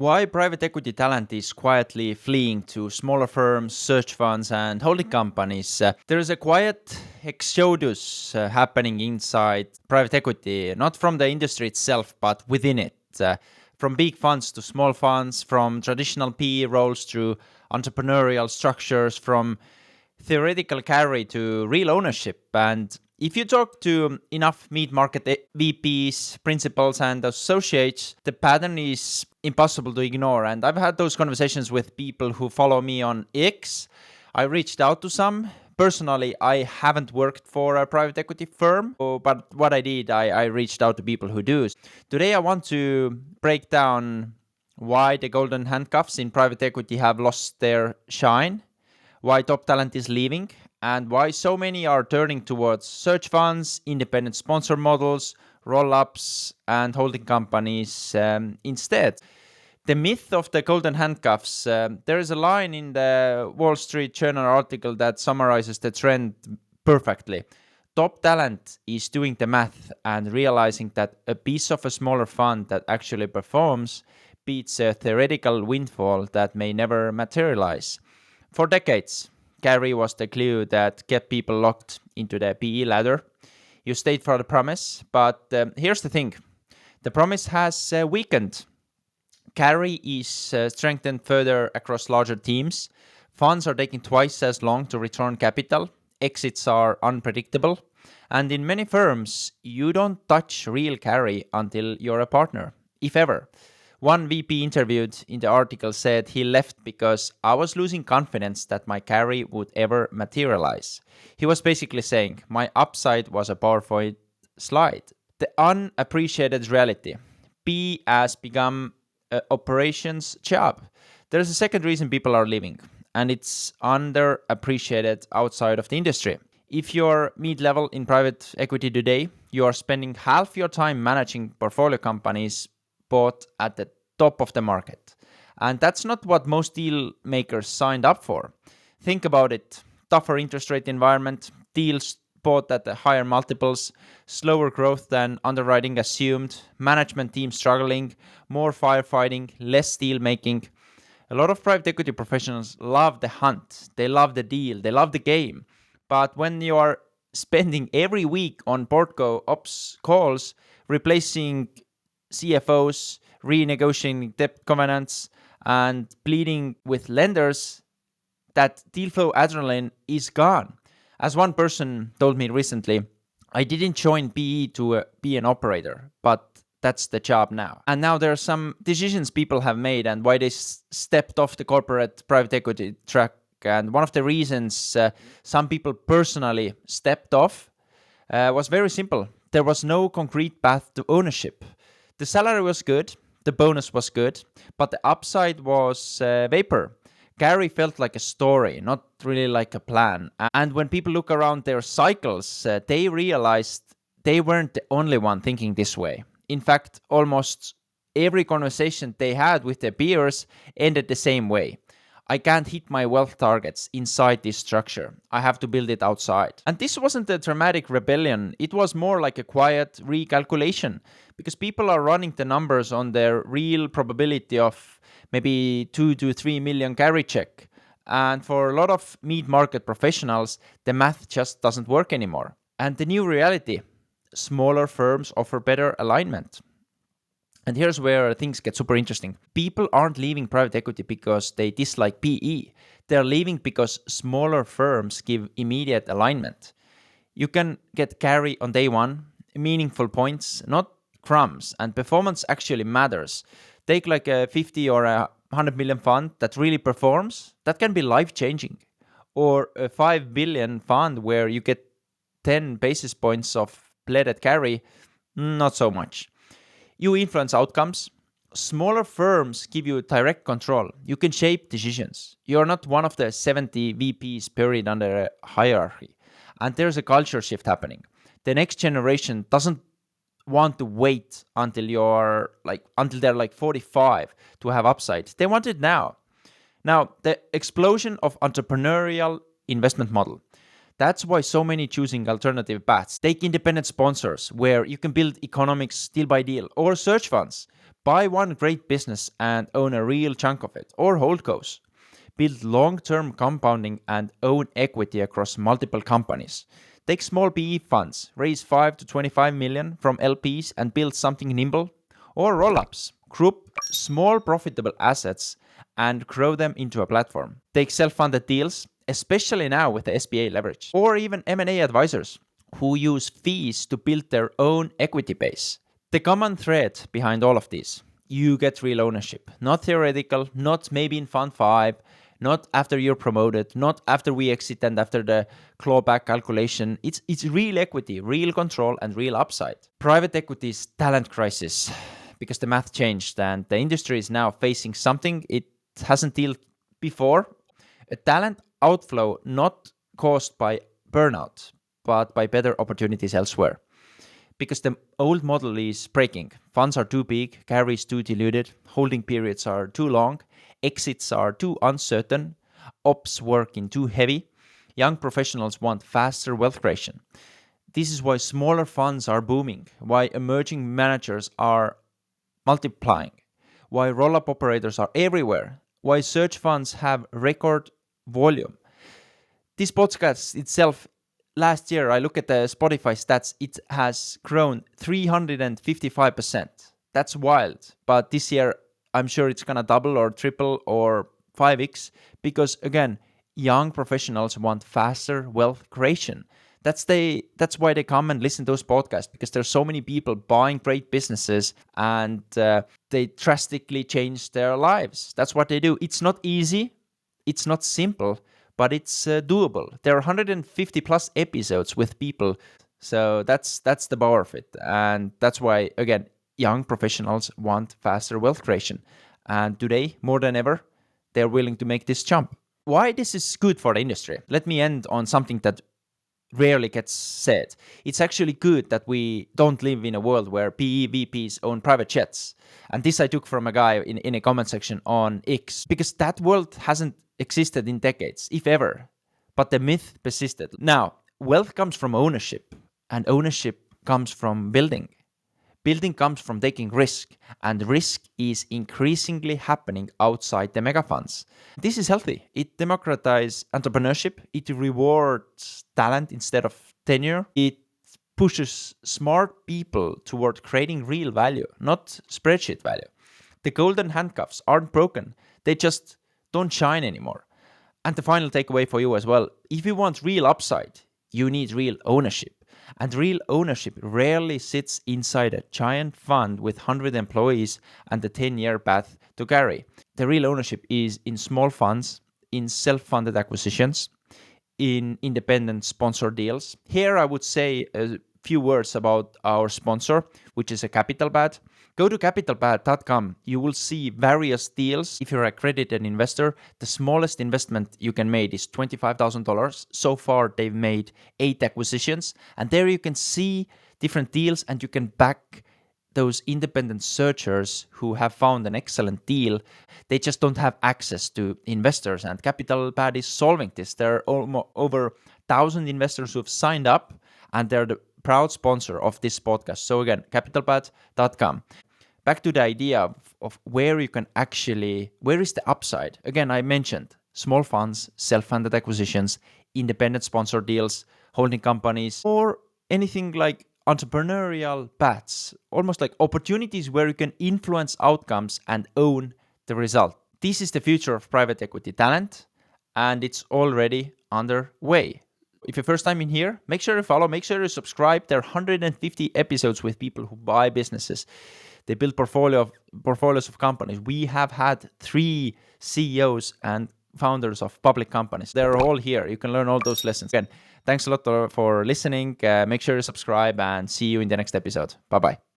Why private equity talent is quietly fleeing to smaller firms, search funds, and holding companies. There is a quiet exodus happening inside private equity, not from the industry itself, but within it. From big funds to small funds, from traditional PE roles to entrepreneurial structures, from theoretical carry to real ownership. And if you talk to enough mid-market VPs, principals, and associates, the pattern is impossible to ignore. And I've had those conversations with people who follow me on X. I reached out to some. Personally, I haven't worked for a private equity firm, but what I did, I reached out to people who do. Today, I want to break down why the golden handcuffs in private equity have lost their shine, why top talent is leaving, and why so many are turning towards search funds, independent sponsor models, roll ups, and holding companies instead. The myth of the golden handcuffs. There is a line in the Wall Street Journal article that summarizes the trend perfectly. Top talent is doing the math and realizing that a piece of a smaller fund that actually performs beats a theoretical windfall that may never materialize. For decades, carry was the glue that kept people locked into the PE ladder. You stayed for the promise, but here's the thing: the promise has weakened. Carry is strengthened further across larger teams. Funds are taking twice as long to return capital. Exits are unpredictable. And in many firms, you don't touch real carry until you're a partner, if ever. One VP interviewed in the article said he left because I was losing confidence that my carry would ever materialize. He was basically saying my upside was a PowerPoint slide. The unappreciated reality. P has become an operations job. There's a second reason people are leaving, and it's underappreciated outside of the industry. If you're mid level in private equity today, you are spending half your time managing portfolio companies bought at the top of the market. And that's not what most deal makers signed up for. Think about it: tougher interest rate environment, deals bought at the higher multiples, slower growth than underwriting assumed, management team struggling, more firefighting, less deal making. A lot of private equity professionals love the hunt, they love the deal, they love the game. But when you are spending every week on portco ops calls, replacing CFOs, renegotiating debt covenants, and pleading with lenders, that deal flow adrenaline is gone. As one person told me recently, I didn't join PE to be an operator, but that's the job now. And now there are some decisions people have made and why they stepped off the corporate private equity track. And one of the reasons some people personally stepped off was very simple. There was no concrete path to ownership. The salary was good, the bonus was good, but the upside was vapor. Gary felt like a story, not really like a plan. And when people look around their cycles, they realized they weren't the only one thinking this way. In fact, almost every conversation they had with their peers ended the same way. I can't hit my wealth targets inside this structure. I have to build it outside. And this wasn't a dramatic rebellion. It was more like a quiet recalculation because people are running the numbers on their real probability of maybe 2 to 3 million carry check. And for a lot of mid-market professionals, the math just doesn't work anymore. And the new reality: smaller firms offer better alignment. And here's where things get super interesting. People aren't leaving private equity because they dislike PE. They're leaving because smaller firms give immediate alignment. You can get carry on day one, meaningful points, not crumbs, and performance actually matters. Take like a 50 or a 100 million fund that really performs, that can be life changing. Or a 5 billion fund where you get 10 basis points of blended carry, not so much. You influence outcomes. Smaller firms give you direct control. You can shape decisions. You're not one of the 70 VPs buried under a hierarchy. And there's a culture shift happening. The next generation doesn't want to wait until they're like 45 to have upside. They want it now. Now, the explosion of entrepreneurial investment model. That's why so many choosing alternative paths. Take independent sponsors, where you can build economics deal by deal, or search funds. Buy one great business and own a real chunk of it, or holdcos. Build long-term compounding and own equity across multiple companies. Take small PE funds, raise 5 to 25 million from LPs and build something nimble, or roll-ups. Group small profitable assets and grow them into a platform. Take self-funded deals, especially now with the SBA leverage, or even M&A advisors who use fees to build their own equity base. The common thread behind all of this: you get real ownership. Not theoretical, not maybe in Fund 5, not after you're promoted, not after we exit and after the clawback calculation. It's real equity, real control, and real upside. Private equity's talent crisis, because the math changed and the industry is now facing something it hasn't dealt before: a talent outflow not caused by burnout, but by better opportunities elsewhere. Because the old model is breaking. Funds are too big, carries too diluted, holding periods are too long, exits are too uncertain, ops working too heavy. Young professionals want faster wealth creation. This is why smaller funds are booming, why emerging managers are multiplying, why roll-up operators are everywhere, why search funds have record volume. This podcast itself, last year, I look at the Spotify stats, it has grown 355%. That's wild. But this year, I'm sure it's going to double or triple or 5x, because again, young professionals want faster wealth creation. That's why they come and listen to those podcasts, because there's so many people buying great businesses and they drastically change their lives. That's what they do. It's not easy. It's not simple, but it's doable. There are 150 plus episodes with people. So that's the power of it. And that's why, again, young professionals want faster wealth creation. And today, more than ever, they're willing to make this jump. Why this is good for the industry? Let me end on something that rarely gets said. It's actually good that we don't live in a world where PE VPs own private jets. And this I took from a guy in a comment section on X, because that world hasn't existed in decades, if ever. But the myth persisted. Now, wealth comes from ownership, and ownership comes from building. Building comes from taking risk, and risk is increasingly happening outside the mega funds. This is healthy. It democratizes entrepreneurship. It rewards talent instead of tenure. It pushes smart people toward creating real value, not spreadsheet value. The golden handcuffs aren't broken. They just don't shine anymore. And the final takeaway for you as well: if you want real upside, you need real ownership. And real ownership rarely sits inside a giant fund with 100 employees and a 10-year path to carry. The real ownership is in small funds, in self-funded acquisitions, in independent sponsor deals. Here I would say a few words about our sponsor, which is a CapitalPad. Go to capitalpad.com. You will see various deals. If you're a accredited investor, the smallest investment you can make is $25,000. So far, they've made 8 acquisitions. And there you can see different deals, and you can back those independent searchers who have found an excellent deal. They just don't have access to investors, and CapitalPad is solving this. There are over 1,000 investors who have signed up, and they're the proud sponsor of this podcast. So again, capitalpad.com. Back to the idea of where you can actually, where is the upside? Again, I mentioned small funds, self-funded acquisitions, independent sponsor deals, holding companies, or anything like entrepreneurial paths, almost like opportunities where you can influence outcomes and own the result. This is the future of private equity talent, and it's already underway. If you're first time in here, make sure you follow, make sure you subscribe. There are 150 episodes with people who buy businesses. They build portfolios of companies. We have had 3 CEOs and founders of public companies. They're all here. You can learn all those lessons. Again, thanks a lot for listening. Make sure you subscribe, and see you in the next episode. Bye-bye.